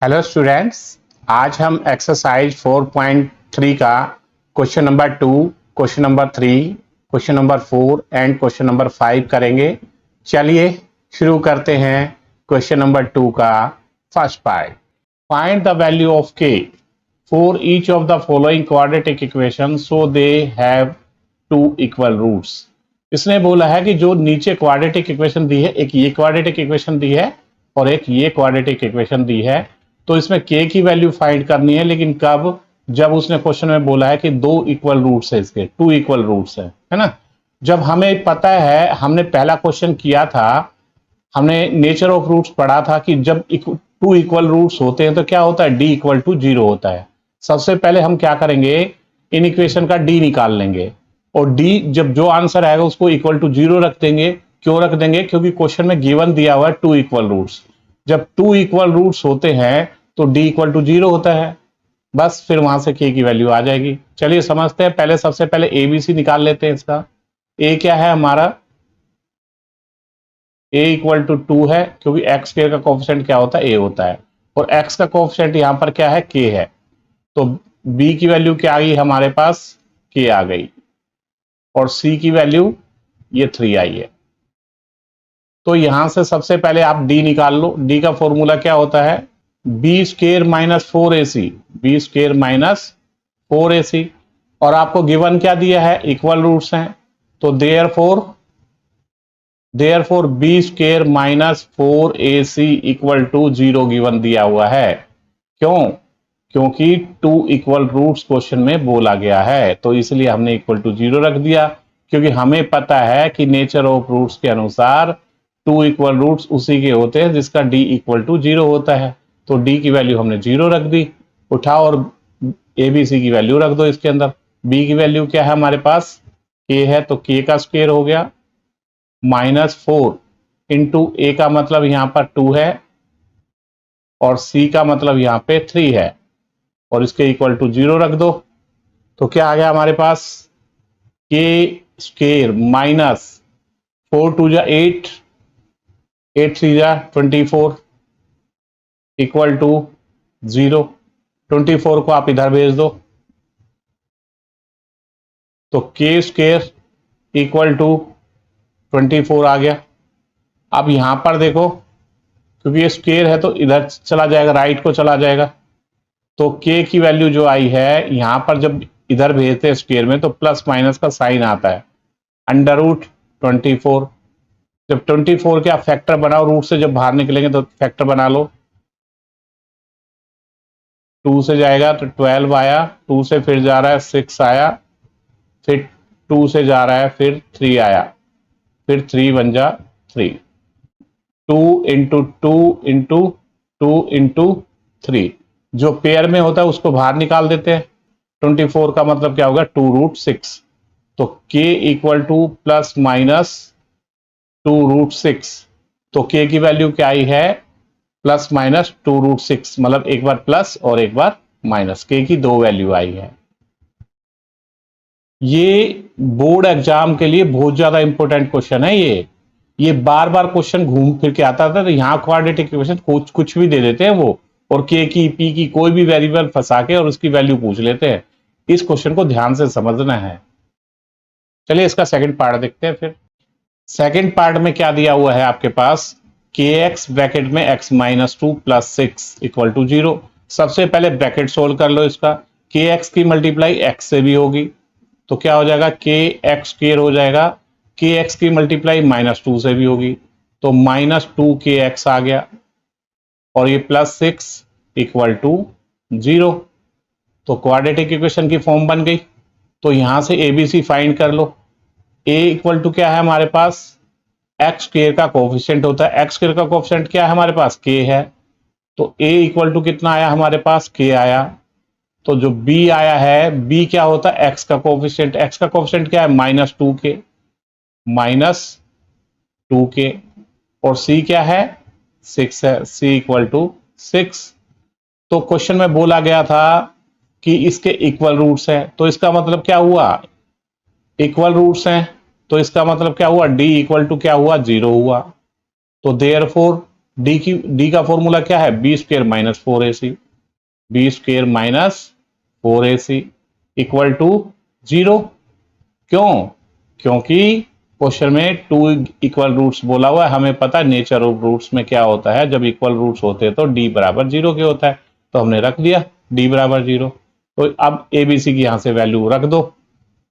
Hello students, आज हम exercise 4.3 का question number 2, question number 3, question number 4 and question number 5 करेंगे। चलिए शुरू करते हैं क्वेश्चन नंबर 2 का first part. Find the value of K for each of the following quadratic equation so they have two equal roots. इसने बोला है कि जो नीचे क्वाड्रेटिक इक्वेशन दी है, एक ये क्वाड्रेटिक इक्वेशन दी है और एक ये क्वाड्रेटिक इक्वेशन दी है, तो इसमें k की वैल्यू फाइंड करनी है। लेकिन कब? जब उसने क्वेश्चन में बोला है कि दो इक्वल रूट्स है, इसके टू इक्वल रूट्स है ना। जब हमें पता है, हमने पहला क्वेश्चन किया था, हमने नेचर ऑफ रूट्स पढ़ा था कि जब टू इक्वल रूट्स होते हैं तो क्या होता है, d इक्वल टू 0 होता है। सबसे पहले हम क्या करेंगे, इन इक्वेशन का d निकाल लेंगे और d जब जो आंसर आएगा उसको इक्वल टू 0 रख देंगे। क्यों रख देंगे? क्योंकि क्वेश्चन में गिवन दिया हुआ है टू इक्वल रूट्स। जब टू इक्वल रूट्स होते हैं तो d इक्वल टू 0 होता है, बस फिर वहां से k की वैल्यू आ जाएगी। चलिए समझते हैं। पहले सबसे पहले ABC निकाल लेते हैं। इसका a क्या है हमारा, a इक्वल टू 2 है, क्योंकि x स्क्वायर का कोएफिशिएंट क्या होता है, a होता है, और x का कोएफिशिएंट यहां पर क्या है, k है। तो b की वैल्यू क्या आ गई हमारे पास, k आ गई, और c की वैल्यू ये 3 आई है। तो यहां से सबसे पहले आप d निकाल लो। d का फॉर्मूला क्या होता है, b square minus 4ac, b square minus 4ac, और आपको गिवन क्या दिया है, इक्वल रूट्स हैं। तो therefore b square minus 4ac equal to 0 given दिया हुआ है। क्यों? क्योंकि टू इक्वल रूट्स क्वेश्चन में बोला गया है, तो इसलिए हमने इक्वल टू 0 रख दिया। क्योंकि हमें पता है कि नेचर ऑफ रूट्स के अनुसार टू इक्वल रूट्स उसी के होते हैं जिसका d इक्वल टू 0 होता है। तो d की वैल्यू हमने 0 रख दी। उठाओ और ABC की वैल्यू रख दो इसके अंदर। b की वैल्यू क्या है हमारे पास, k है, तो k का स्क्वायर हो गया -4 इंटू a का मतलब यहां पर 2 है और c का मतलब यहां पे 3 है, और इसके इक्वल टू 0 रख दो। तो क्या आ गया हमारे पास, k स्क्वायर माइनस 4 2 जा 8, 8 3 जा 24 इक्वल टू 0। 24 को आप इधर भेज दो, तो k स्क्वायर इक्वल टू 24 आ गया। अब यहां पर देखो, क्योंकि ये स्क्वायर है तो इधर चला जाएगा, राइट को चला जाएगा। तो k की वैल्यू जो आई है यहां पर, जब इधर भेजते हैं स्क्वायर में तो प्लस माइनस का साइन आता है, अंडर रूट 24। जब 24 के आप फैक्टर बनाओ, रूट से जब बाहर निकलेंगे तो फैक्टर बना लो। 2 से जाएगा तो 12 आया, 2 से फिर जा रहा है 6 आया, फिर 2 से जा रहा है फिर 3 आया, फिर 3 बन जा 3। 2 इंटू 2 इंटू 2 इंटू 3, जो पेयर में होता है उसको बाहर निकाल देते हैं। 24 का मतलब क्या होगा, 2√6। तो k equal two plus minus 2√6। तो k की वैल्यू क्या आई है, प्लस माइनस 2√6, मतलब एक बार प्लस और एक बार माइनस, k की दो वैल्यू आई है। ये बोर्ड एग्जाम के लिए बहुत ज्यादा इंपॉर्टेंट क्वेश्चन है। ये बार बार क्वेश्चन घूम फिर के आता था। तो यहाँ क्वाड्रेटिक इक्वेशन कुछ भी दे देते हैं वो, और k की p की कोई भी वेरिएबल फंसा के और उसकी वैल्यू पूछ लेते हैं। इस क्वेश्चन को ध्यान से समझना है। चलिए इसका सेकंड पार्ट देखते हैं। फिर सेकंड पार्ट में क्या दिया हुआ है आपके पास, kx ब्रैकेट में x minus 2 plus 6 equal to 0। सबसे पहले ब्रैकेट सोल्व कर लो इसका। kx की मल्टीप्लाई x से भी होगी, तो क्या हो जाएगा, kx स्क्वायर हो जाएगा। kx की मल्टीप्लाई -2 से भी होगी, तो -2kx आ गया, और ये +6 इक्वल टू 0। तो क्वाड्रेटिक इक्वेशन की फॉर्म बन गई। तो यहां से ABC फाइंड कर लो। a इक्वल टू क्या है हमारे पास, एक्स स्क्वायर का कोएफिशिएंट होता है। एक्स स्क्वायर का कोएफिशिएंट क्या है हमारे पास, k है। तो a इक्वल टू कितना आया हमारे पास, k आया। तो जो b आया है, b क्या होता है, x का कोएफिशिएंट। x का कोएफिशिएंट क्या है, -2k, -2k, और c क्या है, 6 है, c इक्वल टू 6। तो क्वेश्चन में बोला गया था कि इसके इक्वल रूट्स हैं, तो इसका मतलब क्या हुआ, इक्वल रूट्स हैं, तो इसका मतलब क्या हुआ, d इक्वल टू क्या हुआ, 0 हुआ। तो देयरफॉर डी का फॉर्मूला क्या है, b square minus 4ac, b square minus 4ac equal to 0। क्यों? क्योंकि क्वेश्चन में 2 इक्वल रूट्स बोला हुआ है, हमें पता है नेचर ऑफ रूट्स में क्या होता है, जब इक्वल रूट्स होते हैं तो डी बराबर 0 के होता है, तो हमने रख दिया डी बराबर 0। तो अब एबीसी की यहां से वैल्यू रख दो,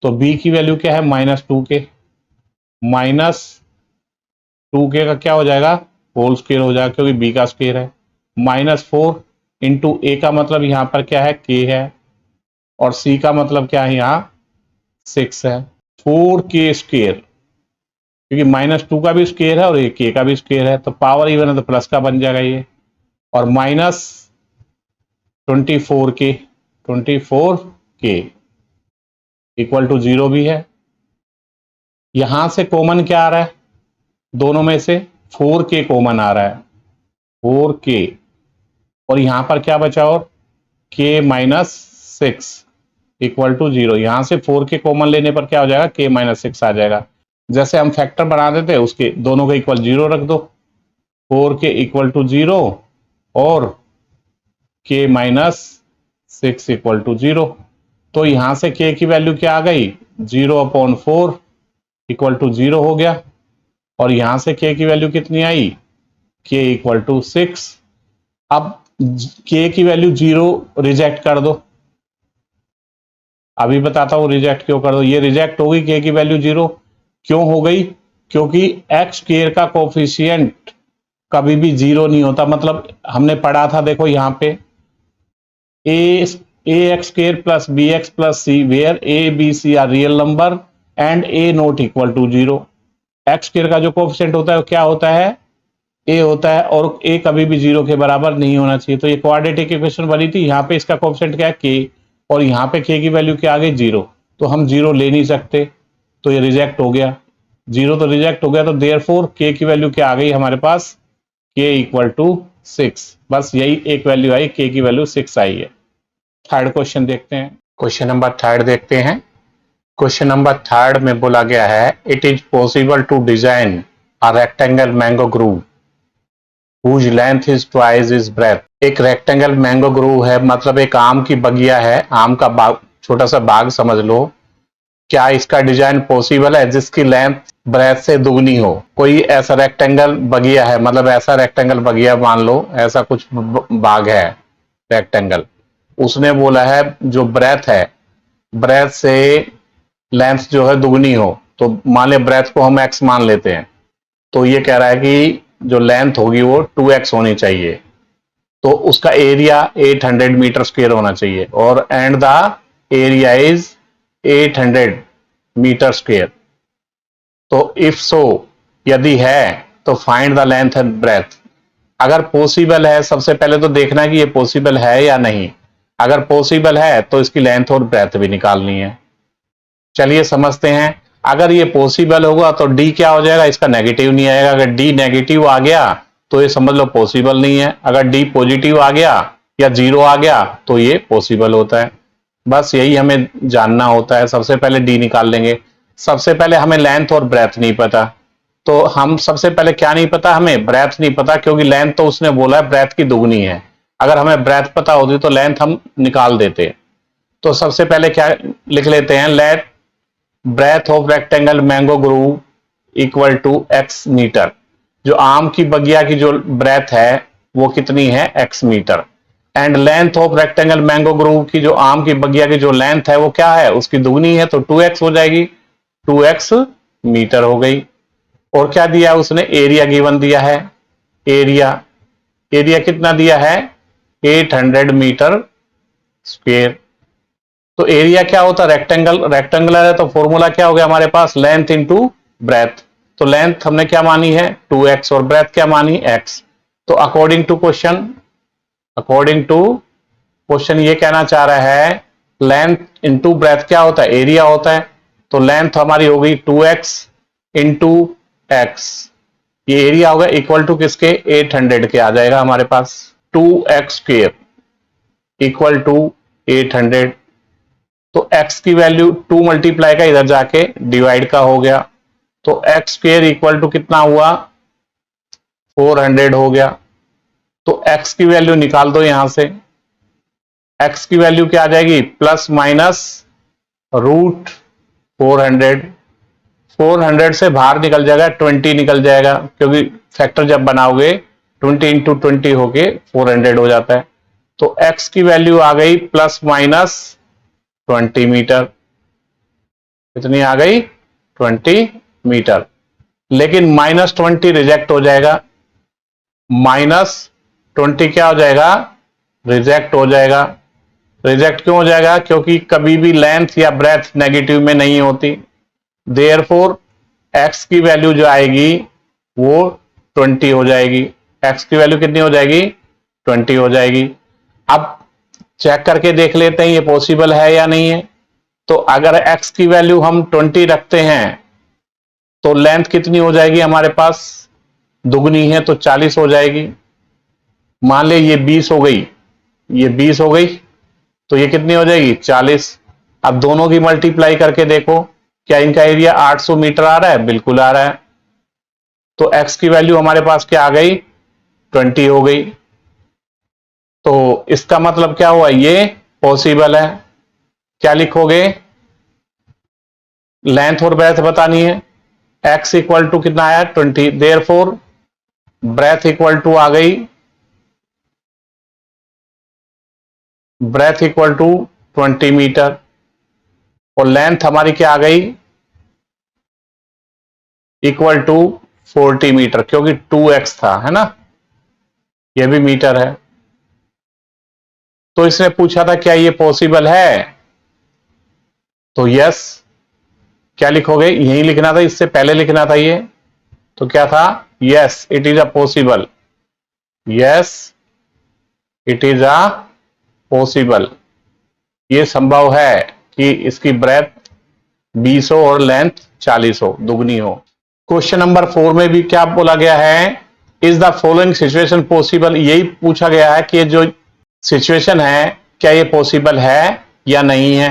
तो बी की वैल्यू क्या है, -2 के, -2 के का क्या हो जाएगा, होल स्क्वायर हो जाएगा क्योंकि बी का स्क्वायर है, -4 इंटू ए का मतलब यहां पर क्या है, के है, और सी का मतलब क्या है, यहां 6 है, 4k स्क्वायर, क्योंकि -2 का भी स्क्वायर है और एक के का भी स्क्वायर है, तो पावर इवन है तो प्लस का बन जाएगा ये, और -24k इक्वल टू 0 भी है। यहां से कॉमन क्या आ रहा है, दोनों में से 4k कॉमन आ रहा है, 4k, और यहां पर क्या बचा, और k-6 इक्वल टू 0। यहां से 4k कॉमन लेने पर क्या हो जाएगा, k-6 आ जाएगा। जैसे हम फैक्टर बना देते हैं उसके दोनों के इक्वल 0 रख दो, 4k इक्वल टू 0 और k-6 इक्वल टू 0। तो यहां से k की वैल्यू क्या आ गई, 0/4 इक्वल टू 0 हो गया, और यहां से k की वैल्यू कितनी आई, k इक्वल टू 6। अब k की वैल्यू 0 रिजेक्ट कर दो, अभी बताता हूं रिजेक्ट क्यों कर दो, ये रिजेक्ट होगी, k की वैल्यू 0 क्यों हो गई, क्योंकि एक्स स्क्वायर का कोफिशिएंट कभी भी 0 नहीं होता। मतलब हमने पढ़ा था, देखो यहां पे A X square plus B X plus C where A B C are real number and A not equal to 0। X square का जो कोफिशिएंट होता है वो क्या होता है, ए होता है, और ए कभी भी 0 के बराबर नहीं होना चाहिए। तो ये क्वाड्रेटिक इक्वेशन बनी थी, यहाँ पे इसका कोफिशिएंट क्या है, के, और यहाँ पे के की वैल्यू क्या आ गई, 0, तो हम 0 ले नहीं सकते, तो ये रिजेक्ट हो गया, 0 तो रिजेक्ट हो गया, तो देयरफॉर के की वैल्यू क्या आ गई हमारे पास, के इक्वल टू 6। बस यही एक वैल्यू आई, के की वैल्यू 6 आई है। थर्ड क्वेश्चन देखते हैं, क्वेश्चन नंबर थर्ड देखते हैं। क्वेश्चन नंबर थर्ड में बोला गया है, it is possible to design a rectangle mango grove whose length is twice its breadth। एक रेक्टेंगल मैंगो ग्रूव है, मतलब एक आम की बगिया है, आम का बाग, छोटा सा बाग समझ लो। क्या इसका डिजाइन पॉसिबल है जिसकी लेंथ ब्रेथ से दुगनी हो? कोई ऐसा रेक्टेंगल बगिया है, मतलब ऐसा रेक्टेंगल बगिया मान लो, ऐसा कुछ बाग है रेक्टेंगल, उसने बोला है जो ब्रेथ है, ब्रेथ से लेंथ जो है दुगनी हो, तो मान ले ब्रेथ को हम x मान लेते हैं, तो ये कह रहा है कि जो लेंथ होगी वो 2x होनी चाहिए, तो उसका एरिया 800 मीटर स्क्वायर होना चाहिए, और and the area is 800 metre square. तो इफ सो, यदि है तो find the length and breadth. अगर पॉसिबल है, सबसे पहले तो देखना है कि ये पॉसिबल है या नहीं, अगर पॉसिबल है तो इसकी लेंथ और ब्रेथ भी निकालनी है। चलिए समझते हैं, अगर ये पॉसिबल होगा तो डी क्या हो जाएगा, इसका नेगेटिव नहीं आएगा, अगर डी नेगेटिव आ गया तो ये समझ लो पॉसिबल नहीं है, अगर डी पॉजिटिव आ गया या 0 आ गया तो ये पॉसिबल होता है। बस यही हमें जानना होता है, सबसे पहले डी निकाल लेंगे। सबसे पहले हमें लेंथ और ब्रेथ नहीं पता, तो हम सबसे पहले क्या नहीं पता, हमें ब्रेथ नहीं पता, क्योंकि लेंथ तो उसने बोला है ब्रेथ की दुगनी है, अगर हमें ब्रेथ पता होती तो लेंथ हम निकाल देते। तो सबसे पहले क्या लिख लेते हैं, let breadth of rectangle mango grove equal to x metre. जो आम की बगिया की जो ब्रेथ है वो कितनी है, x metre, and length of rectangle mango grove की जो आम की बगिया की जो लेंथ है वो क्या है, उसकी दुगनी है, तो 2x हो जाएगी, 2x मीटर हो गई। और क्या दिया उसने, एरिया गिवन दिया है, एरिया, एरिया कितना दिया है, 800 मीटर स्क्वेयर। तो एरिया क्या होता है, रेक्टेंगुलर है, तो फॉर्मूला क्या हो गया हमारे पास, लेंथ इनटू ब्रेथ। तो लेंथ हमने क्या मानी है 2x, और ब्रेथ क्या मानी x। तो अकॉर्डिंग टू क्वेश्चन ये कहना चाह रहा है, लेंथ इनटू ब्रेथ क्या होता है, एरिया होता है, तो लेंथ हमारी हो गई 2x इंटू x, ये एरिया होगा इक्वल टू किसके, 800 के आ जाएगा हमारे पास, 2x स्क्वेयर इक्वल टू 800। तो x की वैल्यू 2 मल्टीप्लाई का इधर जाके डिवाइड का हो गया, तो x स्क्वेयर इक्वल टू कितना हुआ 400 हो गया। तो x की वैल्यू निकाल दो यहां से। x की वैल्यू क्या आ जाएगी, प्लस माइनस रूट 400। 400 से बाहर निकल जाएगा, 20 निकल जाएगा, क्योंकि फैक्टर जब बनाओगे 20 इंटू 20 होके 400 हो जाता है। तो x की वैल्यू आ गई प्लस माइनस 20 मीटर। कितनी आ गई, 20 मीटर। लेकिन -20 रिजेक्ट हो जाएगा। -20 क्या हो जाएगा, रिजेक्ट हो जाएगा। रिजेक्ट क्यों हो जाएगा, क्योंकि कभी भी लेंथ या ब्रेथ नेगेटिव में नहीं होती। देयरफॉर x की वैल्यू जो आएगी वो 20 हो जाएगी। x की वैल्यू कितनी हो जाएगी, 20 हो जाएगी। अब चेक करके देख लेते हैं ये पॉसिबल है या नहीं है। तो अगर x की वैल्यू हम 20 रखते हैं तो लेंथ कितनी हो जाएगी हमारे पास, दुगनी है तो 40 हो जाएगी। मान ले ये 20 हो गई, ये 20 हो गई, तो ये कितनी हो जाएगी, 40। अब दोनों की मल्टीप्लाई करके देखो, क्या इनका एरिया 800 मीटर आ रहा है, बिल्कुल आ रहा है। तो x की वैल्यू हमारे पास क्या आ गई, 20 हो गई। तो इसका मतलब क्या हुआ, ये पॉसिबल है। क्या लिखोगे, लेंथ और ब्रेथ बतानी है। x इक्वल टू कितना आया, 20। देयरफॉर ब्रेथ इक्वल टू आ गई, ब्रेथ इक्वल टू 20 मीटर। और लेंथ हमारी क्या आ गई, इक्वल टू 40 मीटर, क्योंकि 2x था, है ना, यह भी मीटर है। तो इसने पूछा था क्या ये पॉसिबल है, तो यस। क्या लिखोगे, यही लिखना था, इससे पहले लिखना था ये, तो क्या था, yes it is a possible. Yes it is a possible, ये संभव है कि इसकी ब्रेथ 20 हो और लेंथ 40 हो, दुगनी हो। क्वेश्चन नंबर 4 में भी क्या बोला गया है, is the following situation possible. यही पूछा गया है कि ये जो सिचुएशन है क्या ये पॉसिबल है या नहीं है।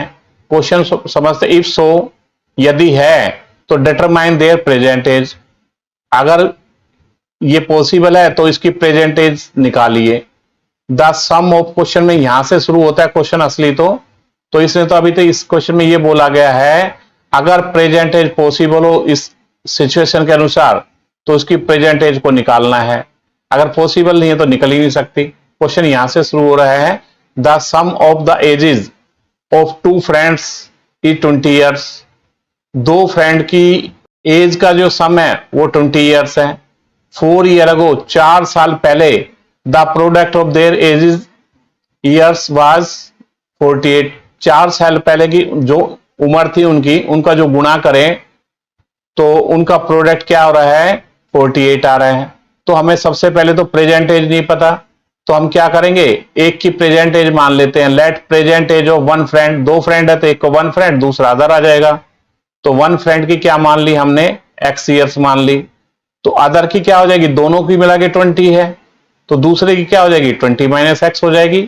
क्वेश्चन समझते, इफ सो, यदि है तो डिटरमाइन देयर प्रेजेंटेज। अगर ये पॉसिबल है तो इसकी प्रेजेंटेज निकालिए। द सम ऑफ, क्वेश्चन में यहां से शुरू होता है क्वेश्चन असली। तो इसने तो अभी तो इस क्वेश्चन में ये बोला गया है अगर प्रेजेंटेज पॉसिबल हो इस सिचुएशन के अनुसार तो उसकी प्रेजेंटेज को निकालना है। अगर पॉसिबल नहीं है तो निकल ही नहीं सकती। क्वेश्चन यहां से शुरू हो रहा है, the sum of the ages of two friends is 20 years. दो फ्रेंड की एज का जो सम है वो 20 ईयर्स है। 4 ईयर अगो, 4 साल पहले, the product of their edges years was 48। 4 साल पहले की जो उम्र थी उनकी, उनका जो गुणा करें तो उनका प्रोडक्ट क्या हो रहा है, 48 आ रहा है। तो हमें सबसे पहले तो प्रेजेंट एज नहीं पता, तो हम क्या करेंगे, एक की प्रेजेंट एज मान लेते हैं। Let present age of one friend, दो फ्रेंड है तो एक को वन फ्रेंड, दूसरा अदर आ जाएगा। तो वन फ्रेंड की क्या मान ली हमने, x ईयर्स मान ली। तो अदर की क्या हो जाएगी, दोनों की मिला के 20 है, तो दूसरे की क्या हो जाएगी, 20 माइनस एक्स हो जाएगी।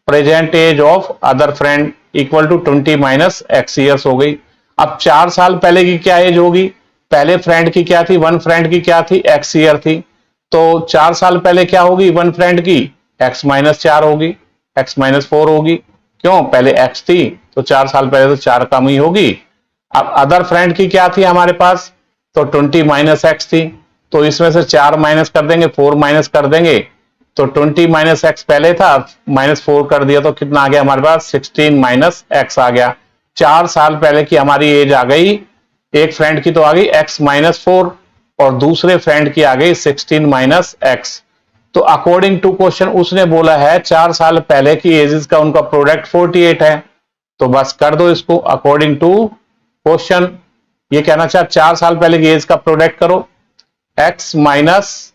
Present age of other friend equal to 20 minus x years हो गई। अब 4 साल पहले की क्या एज होगी, पहले फ्रेंड की क्या थी, वन फ्रेंड की क्या थी, एक्स ईयर थी। तो 4 साल पहले क्या होगी वन फ्रेंड की, x माइनस 4 होगी, x माइनस 4 होगी। क्यों, पहले x थी तो 4 साल पहले तो 4 कम ही होगी। अब अदर फ्रेंड की क्या थी हमारे पास, तो 20 माइनस एक्स थी, तो इसमें से 4 माइनस कर देंगे, 4 माइनस कर देंगे, तो 20 माइनस एक्स पहले था, माइनस 4 कर दिया तो कितना आ गया हमारे पास, 16 माइनस एक्स आ गया। 4 साल पहले की हमारी एज आ गई, एक फ्रेंड की तो आ गई x माइनस 4 और दूसरे फ्रेंड की आ गई 16 माइनस एक्स। तो अकॉर्डिंग टू क्वेश्चन उसने बोला है 4 साल पहले की एजेस का उनका प्रोडक्ट 48 है, तो बस कर दो इसको अकॉर्डिंग टू क्वेश्चन। ये कहना चाह 4 साल पहले की एज का प्रोडक्ट करो, x माइनस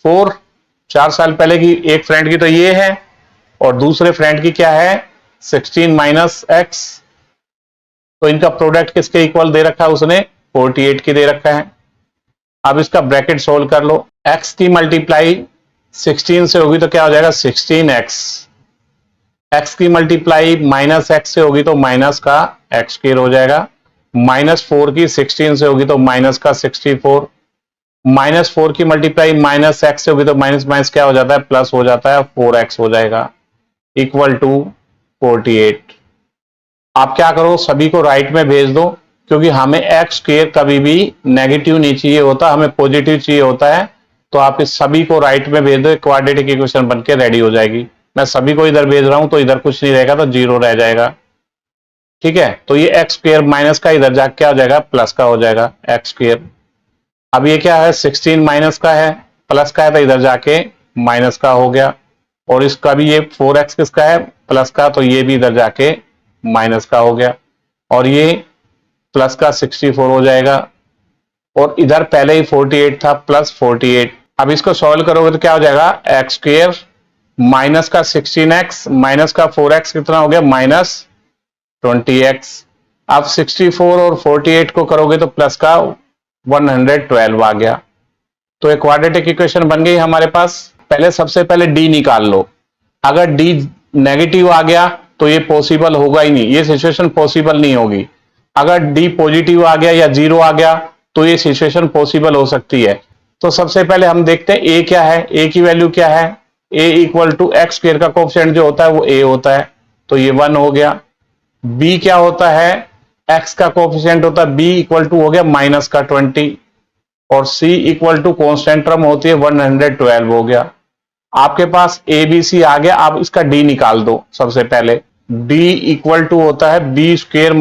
4, 4 साल पहले की एक फ्रेंड की तो ये है और दूसरे फ्रेंड की क्या है, 16 माइनस एक्स। तो इनका प्रोडक्ट किसके इक्वल दे रखा है उसने, 48 की दे रखा है। अब इसका ब्रैकेट सोल्व कर लो, x की मल्टीप्लाई 16 से होगी तो क्या हो जाएगा 16x, x की मल्टीप्लाई माइनस एक्स से होगी तो माइनस का एक्स स्क्वायर हो जाएगा, माइनस 4 की 16 से होगी तो माइनस का 64, -4 की मल्टीप्लाई -x से होगी तो माइनस माइनस क्या हो जाता है, प्लस हो जाता है, 4x हो जाएगा इक्वल टू 48। आप क्या करो, सभी को राइट में भेज दो, क्योंकि हमें एक्स स्क्वायर कभी भी नेगेटिव नहीं चाहिए होता, हमें पॉजिटिव चाहिए होता है। तो आप इस सभी को राइट में भेज दो, क्वाड्रेटिक इक्वेशन बनके रेडी हो जाएगी। मैं सभी को इधर भेज रहा हूं तो इधर कुछ नहीं रहेगा, तो जीरो रह जाएगा। ठीक है, तो ये एक्स स्क्वायर माइनस का इधर जाके क्या हो जाएगा, प्लस का हो जाएगा एक्स स्क्वायर। अब ये क्या है, 16 माइनस का है, प्लस का है, तो इधर जाके माइनस का हो गया। और इसका भी ये 4x किसका है, प्लस का, तो ये भी इधर जाके माइनस का हो गया। और ये प्लस का 64 हो जाएगा। और इधर पहले ही 48 था, प्लस 48। अब इसको सॉल्व करोगे तो क्या हो जाएगा, एक्स स्क्वायर माइनस का 16x माइनस का 4x कितना हो गया, -20x। अब 64 और 48 को करोगे तो प्लस का 112 आ गया। तो एक क्वाड्रेटिक इक्वेशन बन गई हमारे पास। पहले सबसे पहले डी निकाल लो। अगर डी नेगेटिव आ गया तो ये पॉसिबल होगा ही नहीं, ये सिचुएशन पॉसिबल नहीं होगी। अगर डी पॉजिटिव आ गया या जीरो आ गया तो ये सिचुएशन पॉसिबल हो सकती है। तो सबसे पहले हम देखते हैं ए क्या है, ए की वैल्यू क्या है। ए इक्वल टू एक्स स्क्वायर का कोएफिशिएंट जो होता है वो ए होता है, तो ये 1 हो गया। बी क्या होता है, एक्स का कोएफिशिएंट होता है बी इक्वल टू हो गया माइनस का 20। और सी इक्वल टू कॉन्स्टेंट टर्म होती है 112 हो गया। आपके पास ए बी सी आ गया। आप इसका डी निकाल दो। सबसे पहले डी इक्वल टू होता है बी स्क्वेयर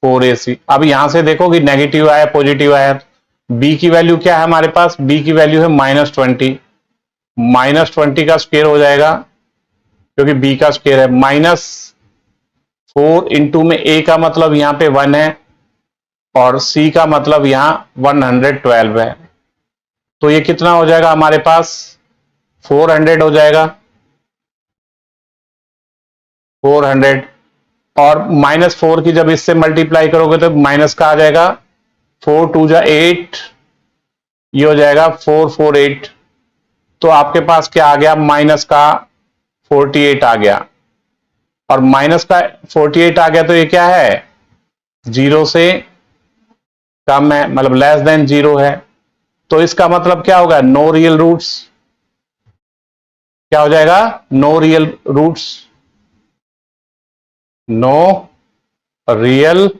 -4ac। अब यहां से देखो कि नेगेटिव आया पॉजिटिव आया। बी की वैल्यू क्या है हमारे पास, बी की वैल्यू है -20। -20 का स्क्वेयर हो जाएगा, क्योंकि बी का स्क्वेयर है। -4 इंटू में ए का मतलब यहां पे 1 है और सी का मतलब यहां 112 है। तो ये कितना हो जाएगा हमारे पास, 400 हो जाएगा, 400। और -4 की जब इससे मल्टीप्लाई करोगे तो माइनस का आ जाएगा, 4 2 जा 8, ये हो जाएगा 448। तो आपके पास क्या आ गया, माइनस का 48 आ गया। और माइनस का 48 आ गया तो ये क्या है, जीरो से कम है, मतलब लेस देन जीरो है। तो इसका मतलब क्या होगा, नो रियल रूट्स। क्या हो जाएगा, no real roots, no real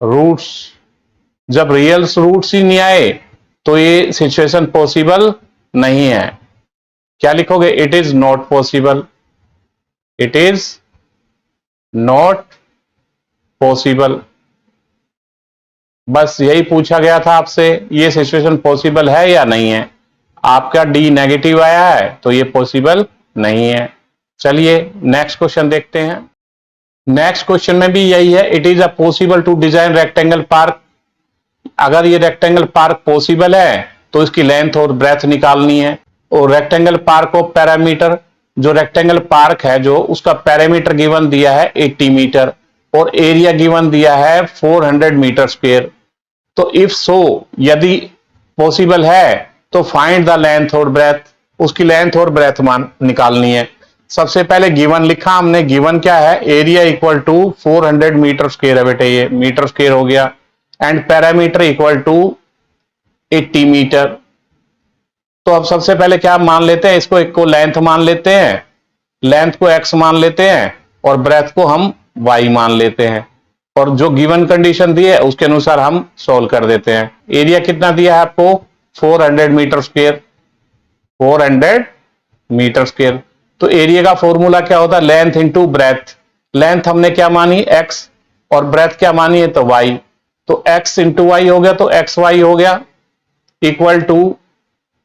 roots. जब रियल रूट्स ही नहीं आए तो ये सिचुएशन पॉसिबल नहीं है। क्या लिखोगे, it is not possible, it is not possible. बस यही पूछा गया था आपसे, ये सिचुएशन पॉसिबल है या नहीं है। आपका डी नेगेटिव आया है तो ये पॉसिबल नहीं है। चलिए नेक्स्ट क्वेश्चन देखते हैं। नेक्स्ट क्वेश्चन में भी यही है, it is a possible to design rectangle park. अगर ये रेक्टेंगल पार्क पॉसिबल है तो इसकी लेंथ और ब्रेथ निकालनी है। और रेक्टेंगल पार्क ऑफ पैरामीटर, जो रेक्टेंगल पार्क है जो उसका पैरामीटर गिवन दिया है 80 मीटर और एरिया गिवन दिया है 400 मीटर स्क्वायर। तो इफ सो, यदि पॉसिबल है तो फाइंड द लेंथ और ब्रेथ, उसकी लेंथ और ब्रेथ मान निकालनी है। सबसे पहले गिवन लिखा हमने, गिवन क्या है, area equal to 400 metre square है बेटे, ये मीटर स्क्वायर हो गया। And parameter equal to 80 metre. तो अब सबसे पहले क्या मान लेते हैं, इसको एक को लेंथ मान लेते हैं, लेंथ को x मान लेते हैं और ब्रेथ को हम y मान लेते हैं। और जो गिवन कंडीशन दी है उसके अनुसार हम सोल्व कर देते हैं। एरिया कितना दिया है आपको, 400 मीटर स्क्वायर, 400 मीटर स्क्वायर। तो एरिया का फॉर्मूला क्या होता है, लेंथ इंटू ब्रेथ। लेंथ हमने क्या मानी, x, और ब्रेथ क्या मानी है, तो y। तो x इंटू वाई हो गया, तो एक्स वाई हो गया equal to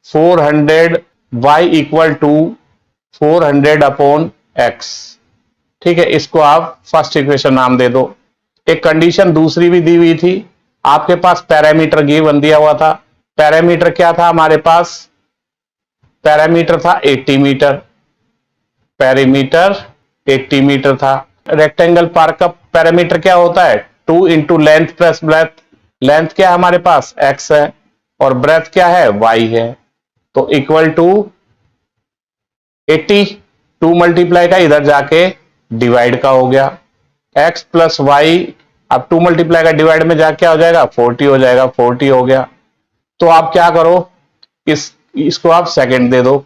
400, y equal to 400 upon x। ठीक है, इसको आप फर्स्ट इक्वेशन नाम दे दो। एक कंडीशन दूसरी भी दी हुई थी, आपके पास पैरामीटर गिवन दिया हुआ था। पैरामीटर क्या था हमारे पास, पैरामीटर था 80 मीटर, पैरामीटर 80 मीटर था। रेक्टेंगल पार्क का पैरामीटर क्या होता है, 2 into length plus breadth. Length क्या है हमारे पास, x है, और ब्रेथ क्या है, y है। तो इक्वल टू 80, 2 मल्टीप्लाई का इधर जाके डिवाइड का हो गया, x प्लस वाई अब 2 मल्टीप्लाई का डिवाइड में जाके क्या हो जाएगा 40 हो जाएगा, 40 हो गया। तो आप क्या करो, इसको आप सेकंड दे दो।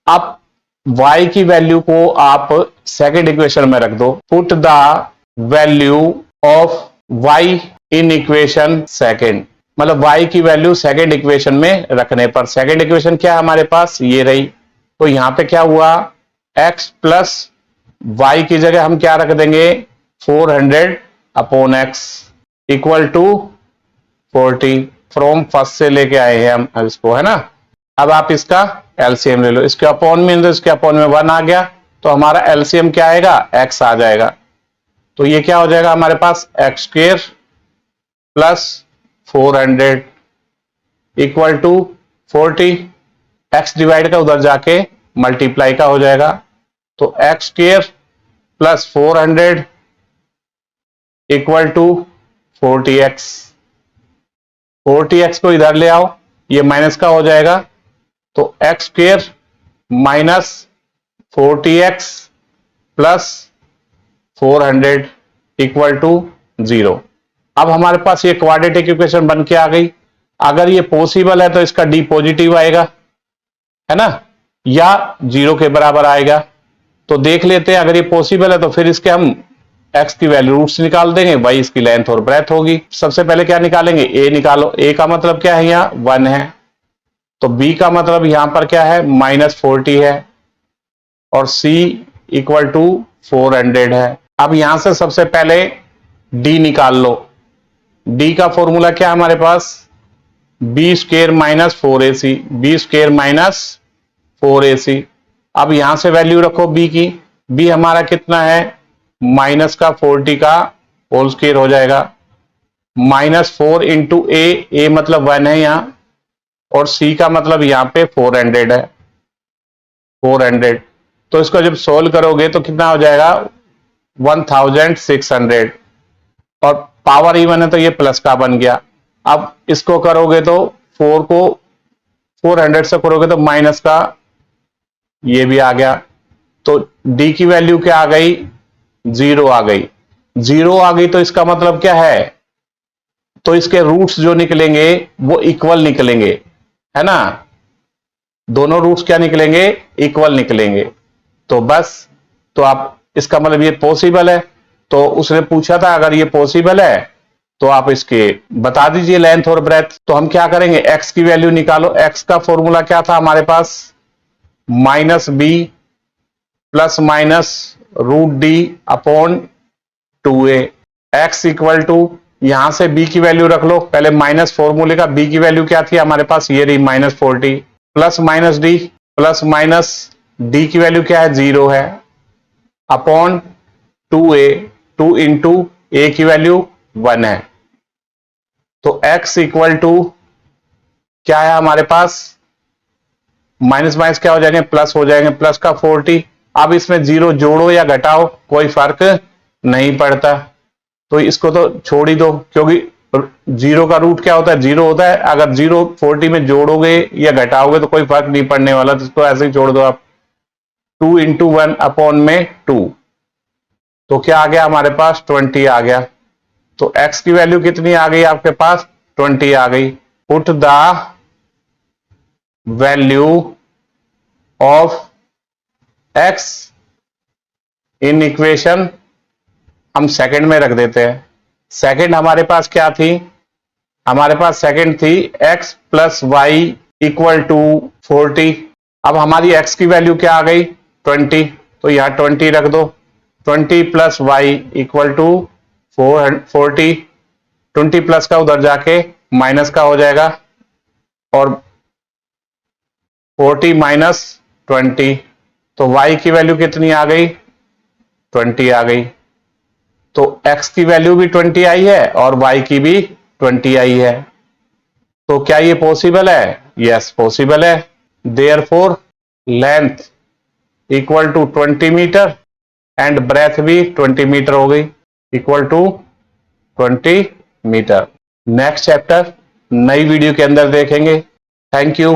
आप y की वैल्यू को आप सेकंड इक्वेशन में रख दो। Put the value of y in equation second, मतलब y की वैल्यू सेकंड इक्वेशन में रखने पर, सेकंड इक्वेशन क्या है हमारे पास, ये रही। तो यहां पे क्या हुआ, x प्लस वाई की जगह हम क्या रख देंगे 400 upon x equal to 40। From first से लेके आए हैं हम इसको, है ना। अब आप इसका एलसीएम ले लो, इसके अपॉन में, इसके अपॉन में 1 आ गया, तो हमारा एलसीएम क्या आएगा, x आ जाएगा। तो ये क्या हो जाएगा हमारे पास, x square plus 400 equal to 40। x divide का उधर जाके मल्टीप्लाई का हो जाएगा, तो x square plus 400 equal to 40x। 40x को इधर ले आओ, ये माइनस का हो जाएगा, तो x square minus 40x plus 400 equal to 0। अब हमारे पास ये क्वाड्रेटिक इक्वेशन बन के आ गई। अगर ये पॉसिबल है तो इसका डी पॉजिटिव आएगा, है ना, या 0 के बराबर आएगा। तो देख लेते हैं, अगर ये पॉसिबल है तो फिर इसके हम x की वैल्यू रूट्स निकाल देंगे, y इसकी लेंथ और ब्रेथ होगी। सबसे पहले क्या निकालेंगे, a निकालो। a का मतलब क्या है, यहाँ 1 है, तो b का मतलब यहां पर क्या है -40 है, और c इक्वल टू 400 है। अब यहां से सबसे पहले d निकाल लो। d का फॉर्मूला क्या है हमारे पास, b square minus 4ac, b square minus 4ac। अब यहां से वैल्यू रखो b की, b हमारा कितना है, माइनस का 40 का होल स्क्वायर हो जाएगा, -4 इंटू ए मतलब 1 है यहां, और c का मतलब यहां पे 400 है, 400। तो इसको जब सोल्व करोगे तो कितना हो जाएगा 1600, और पावर इवन है तो ये प्लस का बन गया। अब इसको करोगे तो 4 को 400 से करोगे तो माइनस का ये भी आ गया, तो d की वैल्यू क्या आ गई, 0 आ गई। 0 आ गई तो इसका मतलब क्या है, तो इसके रूट्स जो निकलेंगे वो इक्वल निकलेंगे, है ना, दोनों रूट्स क्या निकलेंगे, इक्वल निकलेंगे। तो बस, तो आप इसका मतलब ये पॉसिबल है। तो उसने पूछा था अगर ये पॉसिबल है तो आप इसके बता दीजिए लेंथ और ब्रेथ। तो हम क्या करेंगे, x की वैल्यू निकालो। x का फॉर्मूला क्या था हमारे पास, -b plus minus √d upon 2a। x equal to, यहां से b की वैल्यू रख लो, पहले माइनस फॉर्मूले का b की वैल्यू क्या थी हमारे पास, ये रही -40, plus minus d, plus minus d की वैल्यू क्या है, 0 है, अपॉन 2a, 2 इंटू a की वैल्यू 1 है। तो x इक्वल टू क्या है हमारे पास, माइनस माइनस क्या हो जाएंगे, प्लस हो जाएंगे, प्लस का 40। अब इसमें 0 जोड़ो या घटाओ कोई फर्क नहीं पड़ता, तो इसको तो छोड़ ही दो, क्योंकि 0 का रूट क्या होता है, 0 होता है। अगर 0 40 में जोड़ोगे या घटाओगे तो कोई फर्क नहीं पड़ने वाला, तो इसको ऐसे ही छोड़ दो आप। 2 इंटू 1 अपॉन में 2, तो क्या आ गया हमारे पास, 20 आ गया। तो x की वैल्यू कितनी आ गई आपके पास, 20 आ गई। Put the value of x in equation, हम सेकंड में रख देते हैं। सेकंड हमारे पास क्या थी, हमारे पास सेकंड थी x plus y equal to 40। अब हमारी x की वैल्यू क्या आ गई, 20, तो यहां 20 रख दो। 20 plus y equal to 40, 20 plus का उधर जाके माइनस का हो जाएगा, और 40 माइनस 20, तो y की वैल्यू कितनी आ गई, 20 आ गई। तो x की वैल्यू भी 20 आई है और y की भी 20 आई है। तो क्या ये पॉसिबल है, यस पॉसिबल है। Therefore length equal to 20 metre and breadth भी 20 मीटर हो गई, equal to 20 metre. Next chapter नई वीडियो के अंदर देखेंगे। Thank you.